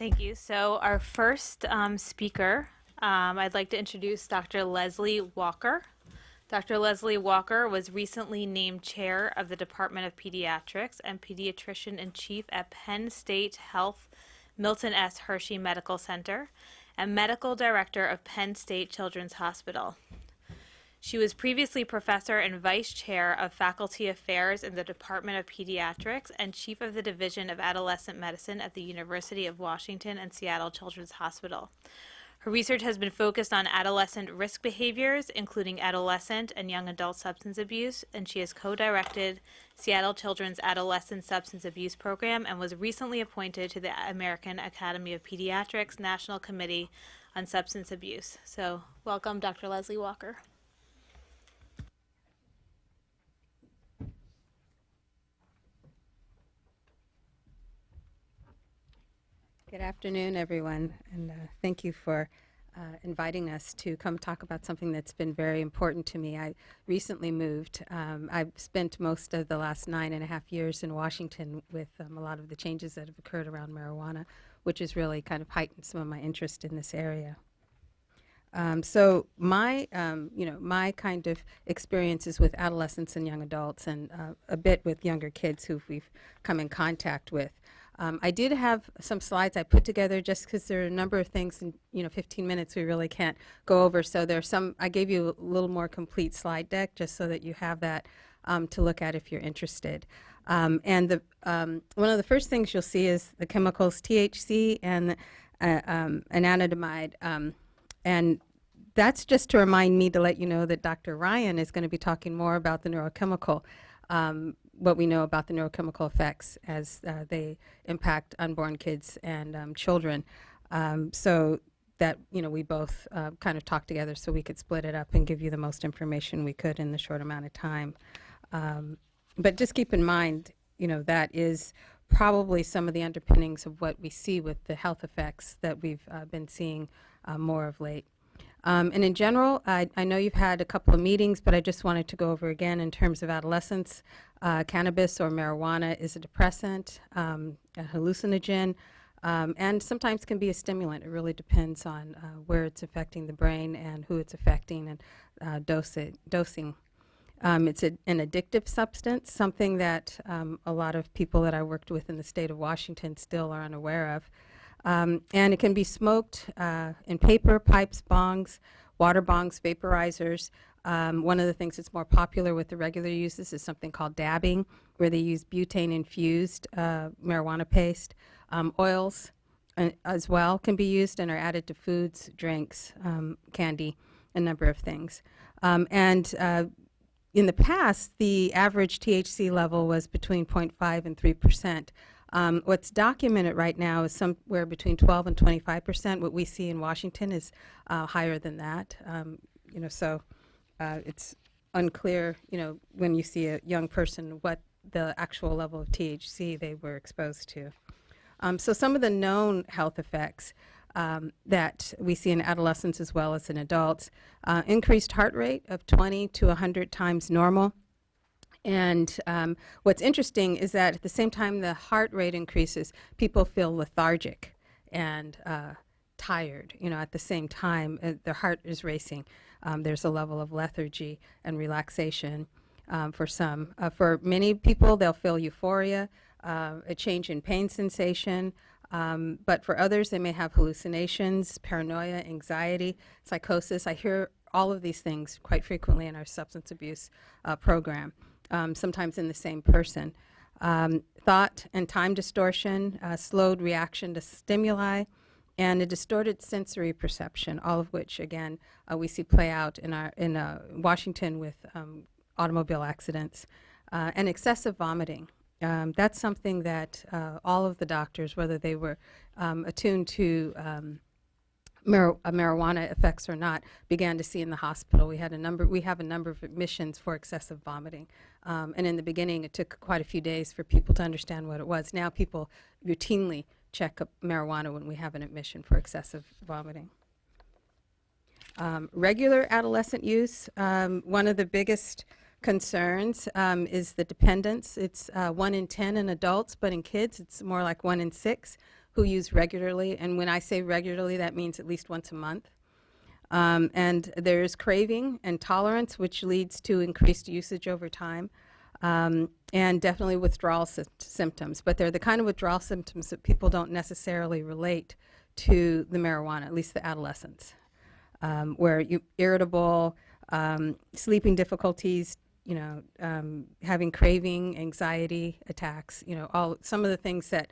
Thank you. So our first speaker, I'd like to introduce Dr. Leslie Walker. Dr. Leslie Walker was recently named chair of the Department of Pediatrics and pediatrician in chief at Penn State Health Milton S. Hershey Medical Center and medical director of Penn State Children's Hospital. She was previously professor and vice chair of faculty affairs in the Department of Pediatrics and chief of the Division of Adolescent Medicine at the University of Washington and Seattle Children's Hospital. Her research has been focused on adolescent risk behaviors, including adolescent and young adult substance abuse, and she has co-directed Seattle Children's Adolescent Substance Abuse Program and was recently appointed to the American Academy of Pediatrics National Committee on Substance Abuse. So welcome, Dr. Leslie Walker. Good afternoon, everyone, and thank you for inviting us to come talk about something that's been very important to me. I recently moved. I've spent most of the last 9.5 years in Washington with a lot of the changes that have occurred around marijuana, which has really kind of heightened some of my interest in this area. So my, my kind of experiences with adolescents and young adults, and a bit with younger kids who we've come in contact with. I did have some slides I put together just because there are a number of things in 15 minutes we really can't go over. So there's some, I gave you a little more complete slide deck just so that you have that to look at if you're interested. And one of the first things you'll see is the chemicals THC and anandamide. And that's just to remind me to let you know that Dr. Ryan is going to be talking more about the neurochemical what we know about the neurochemical effects as they impact unborn kids and children. So that, we both kind of talked together so we could split it up and give you the most information we could in the short amount of time. But just keep in mind, that is probably some of the underpinnings of what we see with the health effects that we've been seeing more of late. And in general, I know you've had a couple of meetings, but I just wanted to go over again in terms of adolescents. Cannabis or marijuana is a depressant, a hallucinogen, and sometimes can be a stimulant. It really depends on where it's affecting the brain and who it's affecting and dosing. It's an addictive substance, something that a lot of people that I worked with in the state of Washington still are unaware of. And it can be smoked in paper, pipes, bongs, water bongs, vaporizers. One of the things that's more popular with the regular uses is something called dabbing, where they use butane-infused marijuana paste. Oils as well can be used and are added to foods, drinks, candy, a number of things. In the past, the average THC level was between 0.5 and 3%. What's documented right now is somewhere between 12 and 25%. What we see in Washington is higher than that. So it's unclear, when you see a young person, what the actual level of THC they were exposed to. So some of the known health effects that we see in adolescents as well as in adults, increased heart rate of 20 to 100 times normal. And what's interesting is that at the same time the heart rate increases, people feel lethargic and tired. At the same time, their heart is racing. There's a level of lethargy and relaxation for some. For many people, they'll feel euphoria, a change in pain sensation. But for others, they may have hallucinations, paranoia, anxiety, psychosis. I hear all of these things quite frequently in our substance abuse program. Sometimes in the same person. Thought and time distortion, slowed reaction to stimuli, and a distorted sensory perception, all of which, again, we see play out in Washington with automobile accidents, and excessive vomiting. That's something that all of the doctors, whether they were attuned to marijuana effects or not, began to see in the hospital. We have a number of admissions for excessive vomiting. And in the beginning, it took quite a few days for people to understand what it was. Now people routinely check marijuana when we have an admission for excessive vomiting. Regular adolescent use, one of the biggest concerns is the dependence. It's 1 in 10 in adults, but in kids, it's more like 1 in 6 who use regularly. And when I say regularly, that means at least once a month. And there's craving and tolerance, which leads to increased usage over time, and definitely withdrawal symptoms. But they're the kind of withdrawal symptoms that people don't necessarily relate to the marijuana, at least the adolescents, where you irritable, sleeping difficulties, having craving, anxiety attacks, some of the things that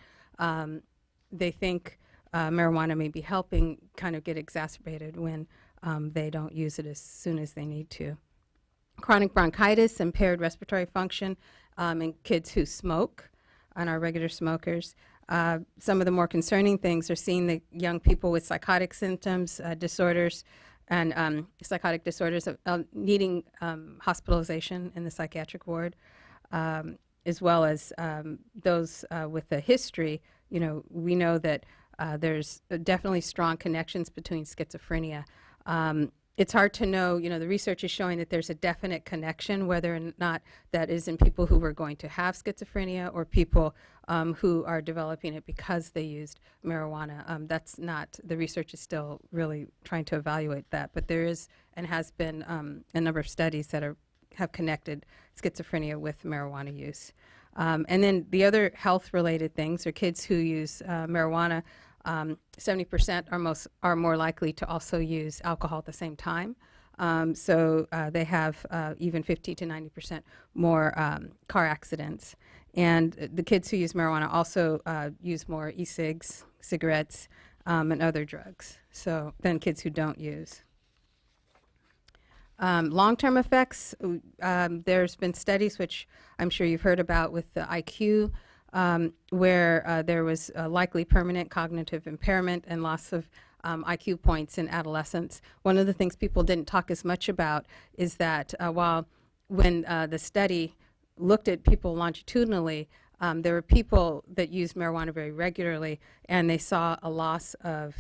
they think marijuana may be helping kind of get exacerbated when they don't use it as soon as they need to. Chronic bronchitis, impaired respiratory function in kids who smoke and are regular smokers. Some of the more concerning things are seeing the young people with psychotic symptoms, disorders, and psychotic disorders needing hospitalization in the psychiatric ward, as well as those with a history. We know that there's definitely strong connections between schizophrenia. It's hard to know, the research is showing that there's a definite connection, whether or not that is in people who were going to have schizophrenia or people who are developing it because they used marijuana. That's not, the research is still really trying to evaluate that, but there is and has been a number of studies that have connected schizophrenia with marijuana use. And then the other health-related things are kids who use marijuana. 70% are more likely to also use alcohol at the same time. So they have even 50 to 90% more car accidents. And the kids who use marijuana also use more e-cigs, cigarettes, and other drugs than kids who don't use. Long-term effects, there's been studies which I'm sure you've heard about with the IQ, where there was likely permanent cognitive impairment and loss of IQ points in adolescents. One of the things people didn't talk as much about is that when the study looked at people longitudinally, there were people that used marijuana very regularly, and they saw a loss of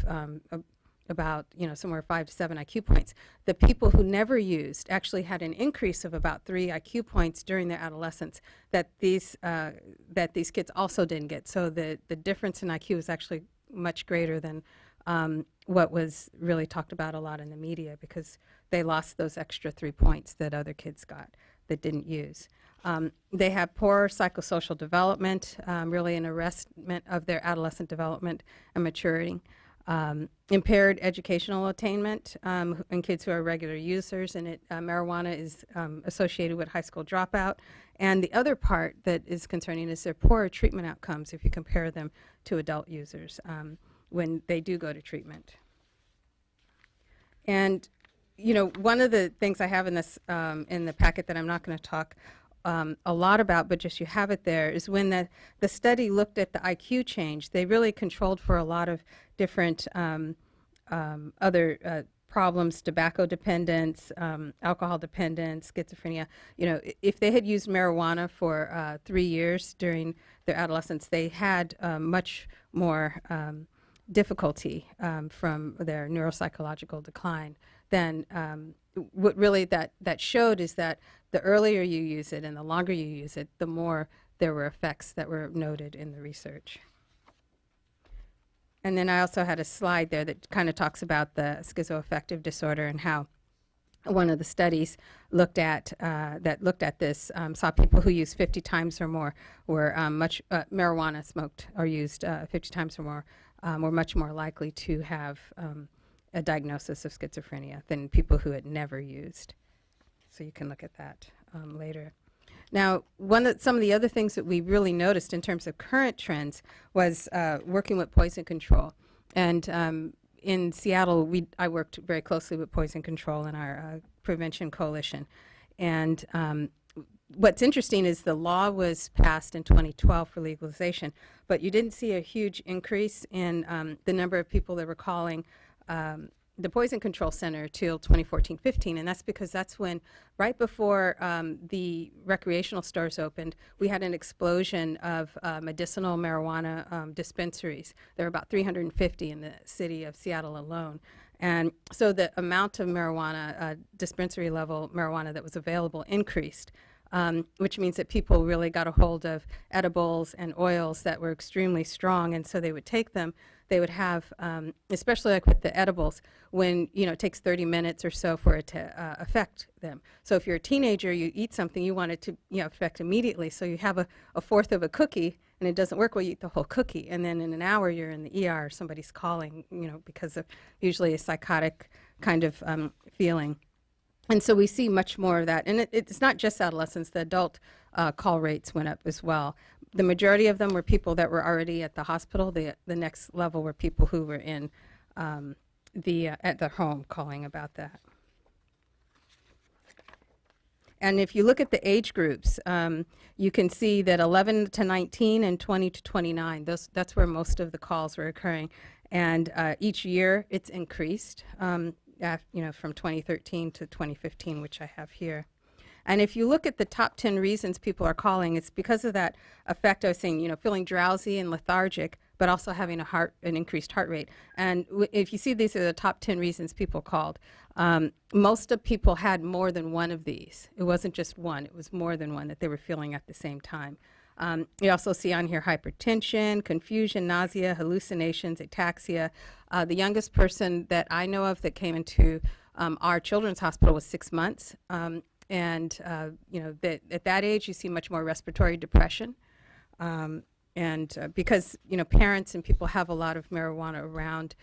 about somewhere 5 to 7 IQ points. The people who never used actually had an increase of about 3 IQ points during their adolescence that these kids also didn't get. So the difference in IQ is actually much greater than what was really talked about a lot in the media, because they lost those extra 3 points that other kids got that didn't use. They have poor psychosocial development, really an arrestment of their adolescent development and maturity. Impaired educational attainment in kids who are regular users, and marijuana is associated with high school dropout. And the other part that is concerning is their poor treatment outcomes if you compare them to adult users when they do go to treatment. And one of the things I have in this in the packet that I'm not going to talk a lot about, but just you have it there, is when the study looked at the IQ change, they really controlled for a lot of different other problems, tobacco dependence, alcohol dependence, schizophrenia. If they had used marijuana for 3 years during their adolescence, they had much more difficulty from their neuropsychological decline. Then what really that showed is that the earlier you use it and the longer you use it, the more there were effects that were noted in the research. And then I also had a slide there that kind of talks about the schizoaffective disorder and how one of the studies looked at this saw people who used 50 times or more were marijuana smoked or used 50 times or more were much more likely to have a diagnosis of schizophrenia than people who had never used. So you can look at that later. Now, some of the other things that we really noticed in terms of current trends was working with poison control. And in Seattle, I worked very closely with poison control in our prevention coalition. And what's interesting is the law was passed in 2012 for legalization, but you didn't see a huge increase in the number of people that were calling the Poison Control Center till 2014-15, and that's because that's when, right before the recreational stores opened, we had an explosion of medicinal marijuana dispensaries. There were about 350 in the city of Seattle alone. And so the amount of marijuana, dispensary level marijuana that was available increased which means that people really got a hold of edibles and oils that were extremely strong, and so they would take them. They would have, especially like with the edibles, when it takes 30 minutes or so for it to affect them. So if you're a teenager, you eat something, you want it to affect immediately. So you have a fourth of a cookie, and it doesn't work well. You eat the whole cookie, and then in an hour you're in the ER. Somebody's calling, because of usually a psychotic kind of feeling. And so we see much more of that. And it's not just adolescents. The adult call rates went up as well. The majority of them were people that were already at the hospital. The next level were people who were in at their home calling about that. And if you look at the age groups, you can see that 11 to 19 and 20 to 29, that's where most of the calls were occurring. And each year it's increased, from 2013 to 2015, which I have here. And if you look at the top 10 reasons people are calling, it's because of that effect I was saying, feeling drowsy and lethargic, but also having an increased heart rate. And if you see, these are the top 10 reasons people called. Most of people had more than one of these. It wasn't just one, it was more than one that they were feeling at the same time. You also see on here hypertension, confusion, nausea, hallucinations, ataxia. The youngest person that I know of that came into our children's hospital was 6 months. At that age, you see much more respiratory depression. Because, parents and people have a lot of marijuana around,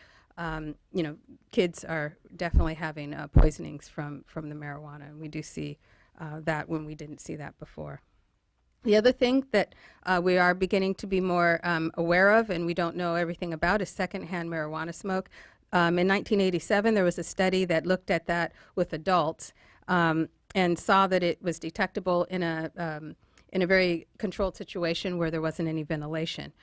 kids are definitely having poisonings from the marijuana. And we do see that when we didn't see that before. The other thing that we are beginning to be more aware of, and we don't know everything about, is secondhand marijuana smoke. In 1987, there was a study that looked at that with adults and saw that it was detectable in a very controlled situation where there wasn't any ventilation.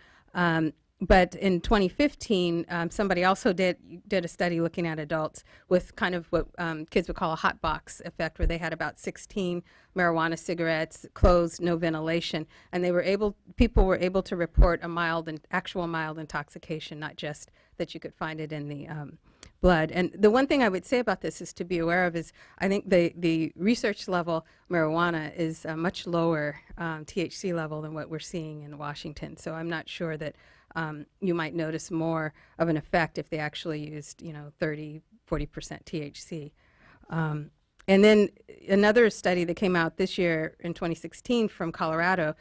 But in 2015, somebody also did a study looking at adults with kind of what kids would call a hot box effect, where they had about 16 marijuana cigarettes, closed, no ventilation, and people were able to report actual mild intoxication, not just that you could find it in the blood. And the one thing I would say about this is to be aware of is I think the research level marijuana is a much lower THC level than what we're seeing in Washington. So I'm not sure that you might notice more of an effect if they actually used 30, 40% THC. And then another study that came out this year in 2016 from Colorado,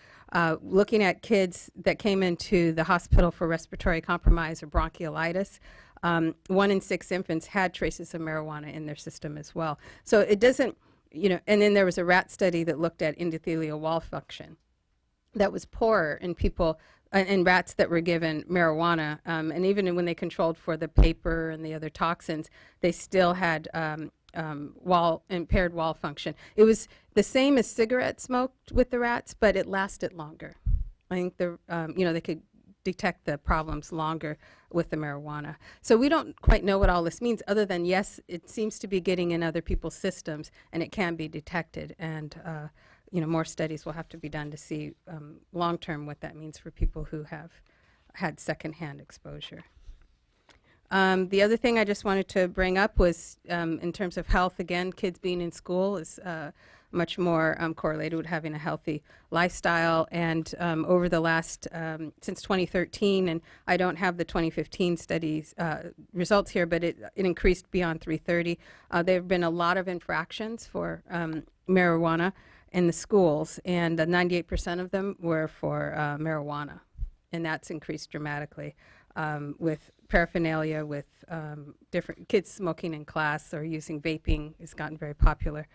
looking at kids that came into the hospital for respiratory compromise or bronchiolitis. 1 in 6 infants had traces of marijuana in their system as well. So it doesn't, and then there was a rat study that looked at endothelial wall function that was poorer in people, in rats that were given marijuana. And even when they controlled for the paper and the other toxins, they still had impaired wall function. It was the same as cigarette smoked with the rats, but it lasted longer. I think they could detect the problems longer with the marijuana. So we don't quite know what all this means, other than yes, it seems to be getting in other people's systems, and it can be detected. And more studies will have to be done to see long term what that means for people who have had secondhand exposure. The other thing I just wanted to bring up was in terms of health, again, kids being in school is much more correlated with having a healthy lifestyle. And over the last, since 2013, and I don't have the 2015 studies results here, but it increased beyond 330. There have been a lot of infractions for marijuana in the schools, and 98% of them were for marijuana. And that's increased dramatically with paraphernalia, with different kids smoking in class or using vaping has gotten very popular.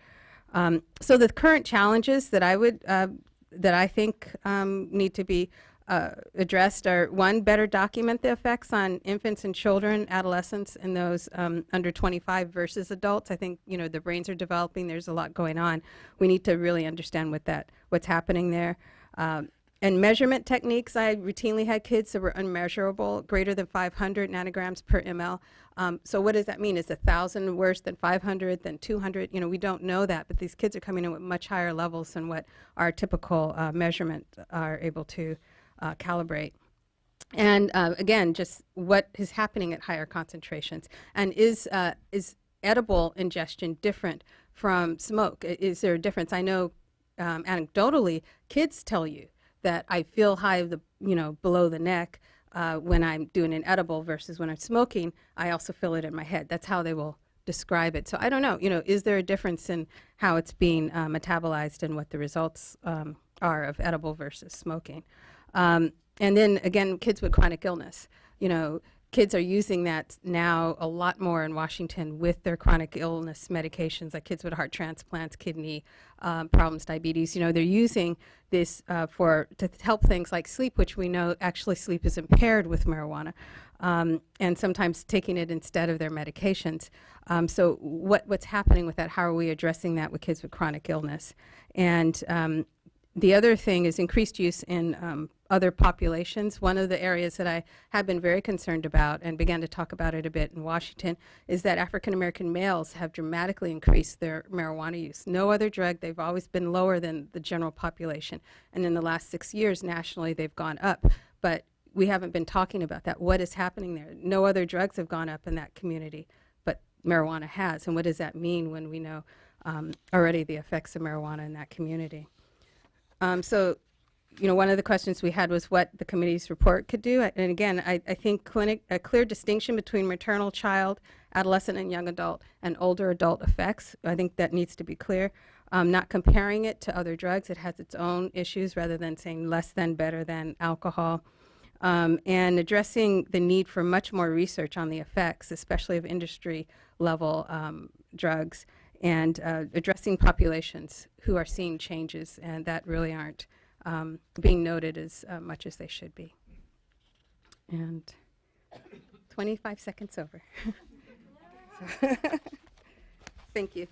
So the current challenges that I think need to be addressed are, one, better document the effects on infants and children, adolescents, and those under 25 versus adults. I think the brains are developing. There's a lot going on. We need to really understand what's happening there. And measurement techniques, I routinely had kids that were unmeasurable, greater than 500 nanograms per ml. So what does that mean? Is 1,000 worse than 500, than 200? We don't know that, but these kids are coming in with much higher levels than what our typical measurement are able to calibrate. And again, just what is happening at higher concentrations. And is edible ingestion different from smoke? Is there a difference? I know anecdotally, kids tell you that I feel high of the, below the neck when I'm doing an edible versus when I'm smoking. I also feel it in my head. That's how they will describe it. So I don't know, is there a difference in how it's being metabolized and what the results are of edible versus smoking? And then again, kids with chronic illness, kids are using that now a lot more in Washington with their chronic illness medications, like kids with heart transplants, kidney problems, diabetes. They're using this to help things like sleep, which we know actually sleep is impaired with marijuana, and sometimes taking it instead of their medications. So what's happening with that? How are we addressing that with kids with chronic illness? And the other thing is increased use in other populations. One of the areas that I have been very concerned about and began to talk about it a bit in Washington is that African American males have dramatically increased their marijuana use. No other drug, they've always been lower than the general population. And in the last 6 years, nationally, they've gone up. But we haven't been talking about that. What is happening there? No other drugs have gone up in that community, but marijuana has. And what does that mean when we know already the effects of marijuana in that community? So, one of the questions we had was what the committee's report could do. And again, I think a clear distinction between maternal, child, adolescent, and young adult and older adult effects. I think that needs to be clear. Not comparing it to other drugs. It has its own issues rather than saying less than, better than alcohol. And addressing the need for much more research on the effects, especially of industry-level drugs, and addressing populations who are seeing changes and that really aren't being noted as much as they should be. And 25 seconds over. Thank you.